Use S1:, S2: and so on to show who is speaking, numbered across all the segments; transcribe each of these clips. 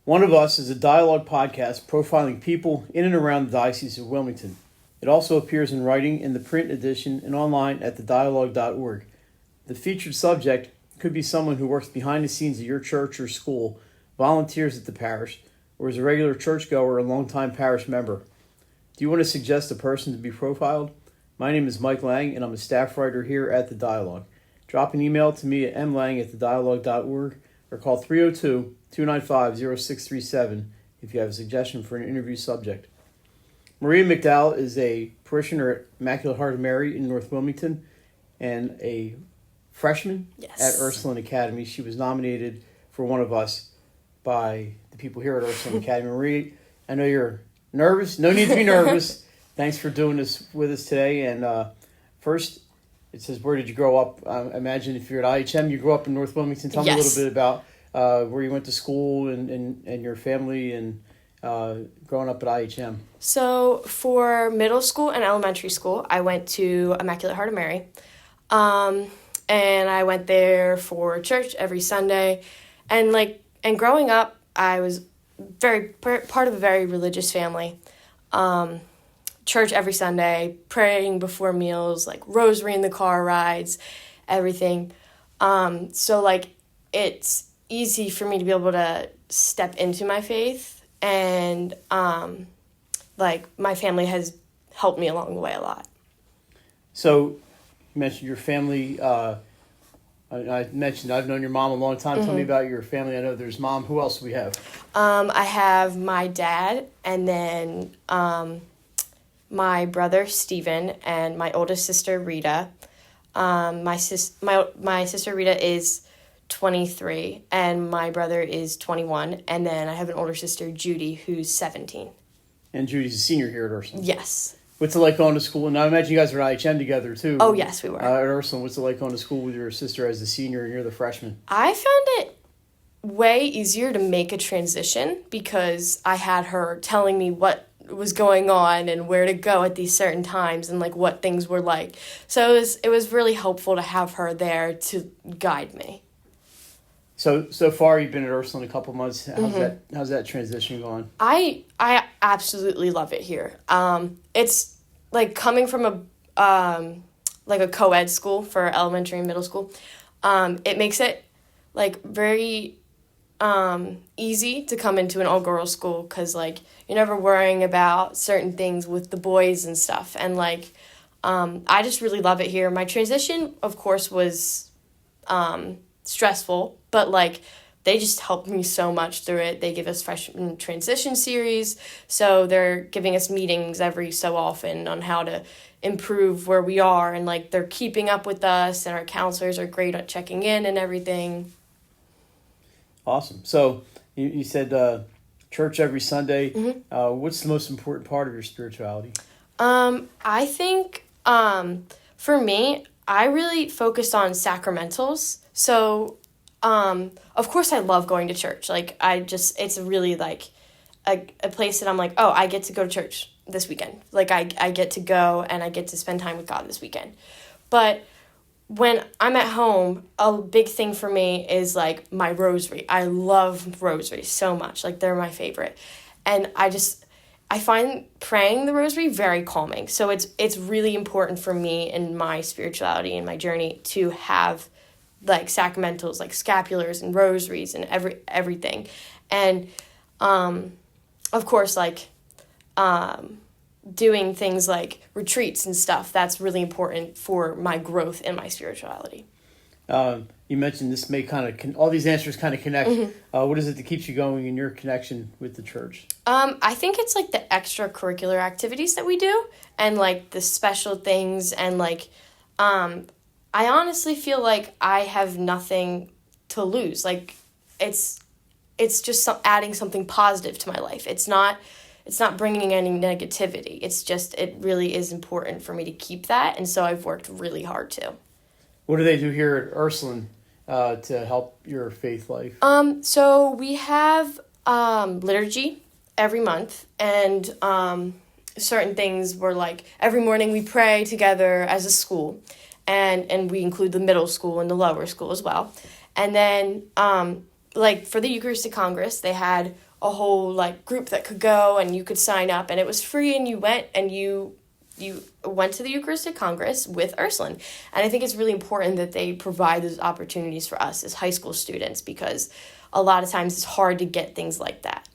S1: One of Us is a dialogue podcast profiling people in and around the Diocese of Wilmington. It also appears in writing in the print edition and online at thedialogue.org. The featured subject could be someone who works behind the scenes at your church or school, volunteers at the parish, or is a regular churchgoer or a longtime parish member. Do you want to suggest a person to be profiled? My name is Mike Lang, and I'm a staff writer here at The Dialogue. Drop an email to me at mlang@thedialogue.org or call 302-295-0637 if you have a suggestion for an interview subject. Maria McDowell is a parishioner at Immaculate Heart of Mary in North Wilmington and a freshman at Ursuline Academy. She was nominated for One of Us by the people here at Ursuline Academy. Maria, I know you're nervous. No need to be nervous. Thanks for doing this with us today. And first, it says, where did you grow up? I imagine if you're at IHM, you grew up in North Wilmington. Tell me a little bit about where you went to school and your family and growing up at IHM.
S2: So for middle school and elementary school, I went to Immaculate Heart of Mary. And I went there for church every Sunday. And growing up, I was very part of a very religious family. Church every Sunday, praying before meals, rosary in the car rides, everything. So it's easy for me to be able to step into my faith, and my family has helped me along the way a lot. So
S1: you mentioned your family. I mentioned I've known your mom a long time. Mm-hmm. Tell me about your family. I know there's mom. Who else do we have?
S2: I have my dad, and then my brother Stephen, and my oldest sister Rita. My sister Rita is 23, and my brother is 21, and then I have an older sister Judy who's 17.
S1: And Judy's a senior here at Ursuline.
S2: Yes.
S1: What's it like going to school? And I imagine you guys were at IHM together too.
S2: Oh yes, we were.
S1: At Ursuline, what's it like going to school with your sister as the senior and you're the freshman?
S2: I found it way easier to make a transition because I had her telling me what was going on and where to go at these certain times and what things were like. So it was really helpful to have her there to guide me.
S1: So far you've been at Ursuline a couple months. How's that transition going?
S2: I absolutely love it here. It's coming from a co-ed school for elementary and middle school. It makes it very easy to come into an all-girls school because you're never worrying about certain things with the boys and stuff. And I just really love it here. My transition, of course, was stressful, but they just helped me so much through it. They give us freshman transition series, so they're giving us meetings every so often on how to improve where we are, and they're keeping up with us, and our counselors are great at checking in and everything.
S1: Awesome. So you said church every Sunday.
S2: Mm-hmm.
S1: What's the most important part of your spirituality?
S2: I think for me, I really focused on sacramentals. So of course I love going to church. It's really a place that I'm I get to go to church this weekend. I get to go and I get to spend time with God this weekend. But when I'm at home, a big thing for me is my rosary. I love rosaries so much. They're my favorite. And I find praying the rosary very calming. So it's really important for me in my spirituality and my journey to have sacramentals, scapulars and rosaries and everything. And of course doing things like retreats and stuff, that's really important for my growth in my spirituality.
S1: You mentioned this may all these answers kind of connect.
S2: Mm-hmm.
S1: What is it that keeps you going in your connection with the church?
S2: I think it's the extracurricular activities that we do and the special things, and I honestly feel I have nothing to lose. It's just adding something positive to my life. It's not bringing any negativity. It really is important for me to keep that, and so I've worked really hard to.
S1: What do they do here at Ursuline to help your faith life?
S2: So we have liturgy every month, and certain things were every morning we pray together as a school, and we include the middle school and the lower school as well. And then for the Eucharistic Congress, they had a whole like group that could go, and you could sign up, and it was free, and you went and you went to the Eucharistic Congress with Ursuline. And I think it's really important that they provide those opportunities for us as high school students, because a lot of times it's hard to get things like that.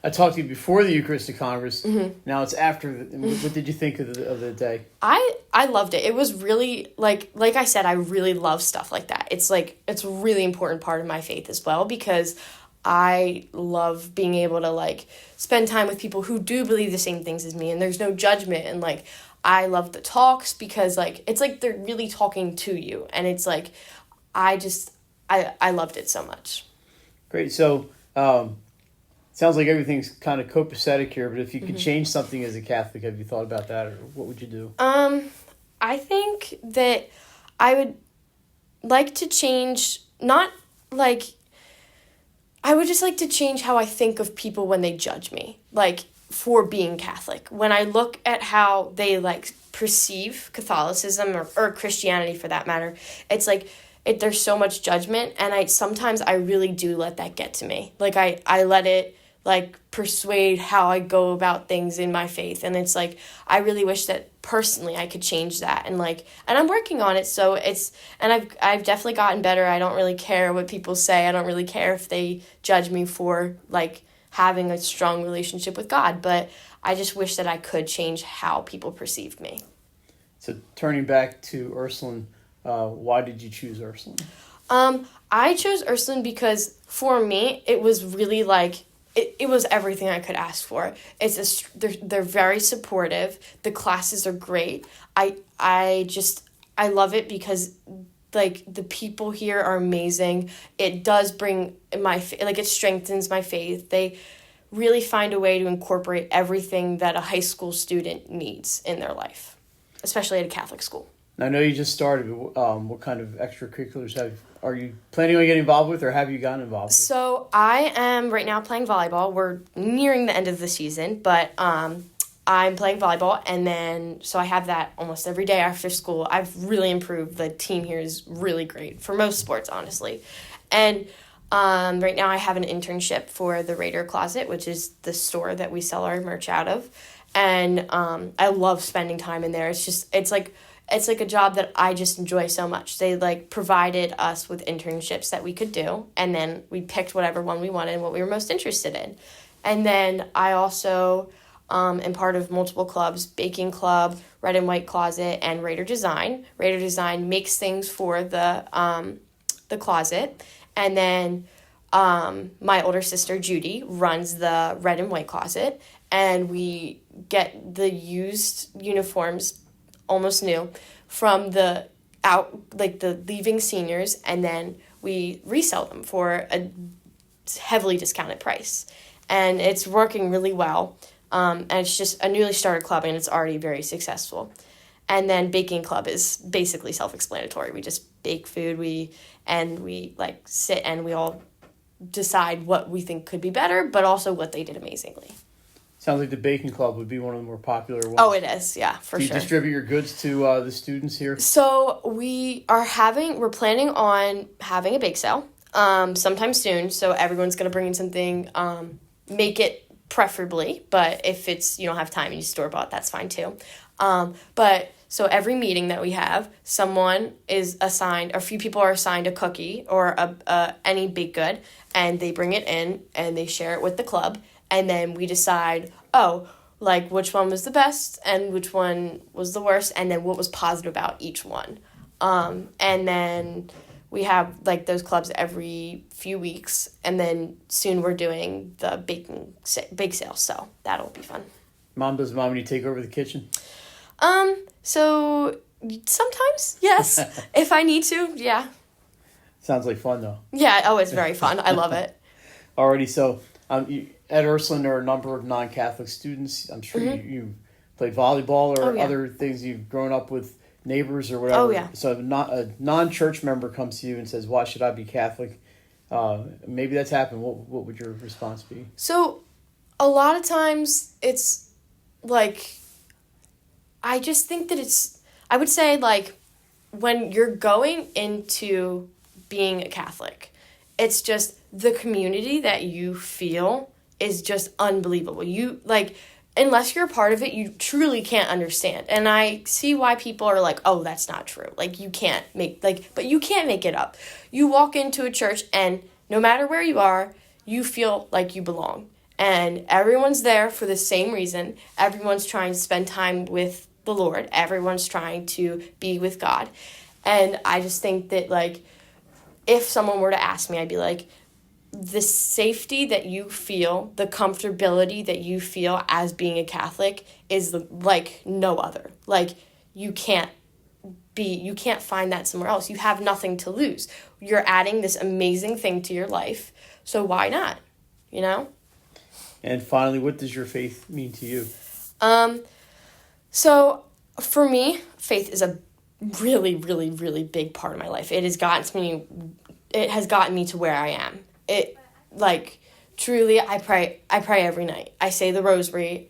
S1: I talked to you before the Eucharistic Congress. Now it's after. What did you think of the day?
S2: I loved it. It was really, like I said, I really love stuff like that. It's a really important part of my faith as well, because I love being able to, like, spend time with people who do believe the same things as me, and there's no judgment, and, like, I love the talks because, like, it's like they're really talking to you, and it's like, I loved it so much. Great.
S1: So, sounds like everything's kind of copacetic here, but if you could change something as a Catholic, have you thought about that, or what would you do?
S2: I think that I would like to change, I would just like to change how I think of people when they judge me, like, for being Catholic. When I look at how they, like, perceive Catholicism or Christianity for that matter, it's like, there's so much judgment, and sometimes I really do let that get to me. Like, I let it, like, persuade how I go about things in my faith, and it's like, I really wish that personally I could change that, and I'm working on it, so I've definitely gotten better. I don't really care what people say. I don't really care if they judge me for, like, having a strong relationship with God, but I just wish that I could change how people perceived me.
S1: So turning back to Ursuline, why did you choose Ursuline?
S2: I chose Ursuline because for me, it was really like, it was everything I could ask for. They're very supportive. The classes are great. I love it because, like, the people here are amazing. It does bring it strengthens my faith. They really find a way to incorporate everything that a high school student needs in their life, especially at a Catholic school.
S1: I know you just started, but what kind of extracurriculars are you planning on getting involved with, or have you gotten involved with?
S2: So I am right now playing volleyball. We're nearing the end of the season, but I'm playing volleyball, and then so I have that almost every day after school. I've really improved. The team here is really great for most sports, honestly. And right now I have an internship for the Raider Closet, which is the store that we sell our merch out of. And I love spending time in there. It's like a job that I just enjoy so much. They, like, provided us with internships that we could do, and then we picked whatever one we wanted and what we were most interested in. And then I also am part of multiple clubs: Baking Club, Red and White Closet, and Raider Design. Raider Design makes things for the closet, and then my older sister Judy runs the Red and White Closet, and we get the used uniforms, almost new, from the leaving seniors, and then we resell them for a heavily discounted price. And it's working really well. And it's just a newly started club, and it's already very successful. And then Baking Club is basically self-explanatory. We just bake food, we like sit and we all decide what we think could be better, but also what they did amazingly.
S1: Sounds like the Baking Club would be one of the more popular ones.
S2: Oh, it is, yeah, for sure.
S1: Do you distribute your goods to the students here?
S2: So we're planning on having a bake sale sometime soon. So everyone's going to bring in something, make it preferably, but if you don't have time and you store-bought, that's fine too. But so every meeting that we have, someone is assigned, a few people are assigned a cookie or any baked good, and they bring it in and they share it with the club. And then we decide, which one was the best and which one was the worst, and then what was positive about each one. And then we have, like, those clubs every few weeks, and then soon we're doing the bake sale, so that'll be fun.
S1: Does Mom need to take over the kitchen?
S2: So sometimes, yes. If I need to, yeah.
S1: Sounds like fun, though.
S2: Yeah, it's very fun. I love it.
S1: Alrighty, so at Ursuline, there are a number of non-Catholic students. I'm sure you play volleyball or other things. You've grown up with neighbors or whatever.
S2: Oh, yeah.
S1: So a non-church member comes to you and says, "Why should I be Catholic?" Maybe that's happened. What would your response be?
S2: So a lot of times it's like, I just think that I would say, like, when you're going into being a Catholic, it's just the community that you feel is just unbelievable. You, like, unless you're a part of it, you truly can't understand. And I see why people are like, oh, that's not true. Like, you can't make, like, but you can't make it up. You walk into a church and no matter where you are, you feel like you belong. And everyone's there for the same reason. Everyone's trying to spend time with the Lord. Everyone's trying to be with God. And I just think that, like, if someone were to ask me, I'd be like, the safety that you feel, the comfortability that you feel as being a Catholic is like no other. Like, you can't find that somewhere else. You have nothing to lose. You're adding this amazing thing to your life. So why not? You know?
S1: And finally, what does your faith mean to you?
S2: So for me, faith is a really, really, really big part of my life. It has gotten me to where I am. It, like, truly, I pray every night. I say the rosary,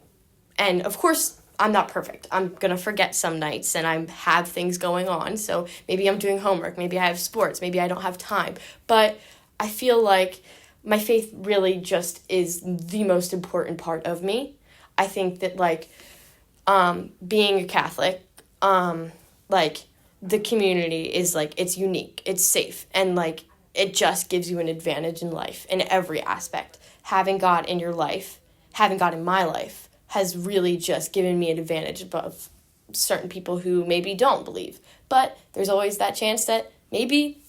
S2: and of course, I'm not perfect. I'm gonna forget some nights, and I have things going on, so maybe I'm doing homework, maybe I have sports, maybe I don't have time, but I feel like my faith really just is the most important part of me. I think that, like, being a Catholic, like, the community is, like, it's unique, it's safe, and, like, it just gives you an advantage in life, in every aspect. Having God in your life, having God in my life, has really just given me an advantage above certain people who maybe don't believe. But there's always that chance that maybe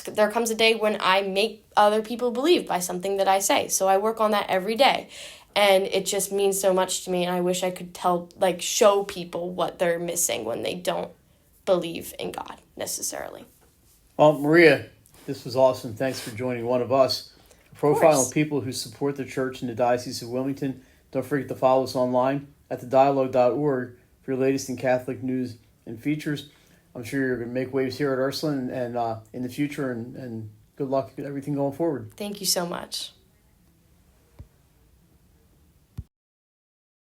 S2: there comes a day when I make other people believe by something that I say. So I work on that every day. And it just means so much to me, and I wish I could show people what they're missing when they don't believe in God, necessarily.
S1: Well, Maria, this was awesome. Thanks for joining one of us. Profile of people who support the church in the Diocese of Wilmington. Don't forget to follow us online at thedialogue.org for your latest in Catholic news and features. I'm sure you're going to make waves here at Ursuline and in the future, and good luck with everything going forward.
S2: Thank you so much.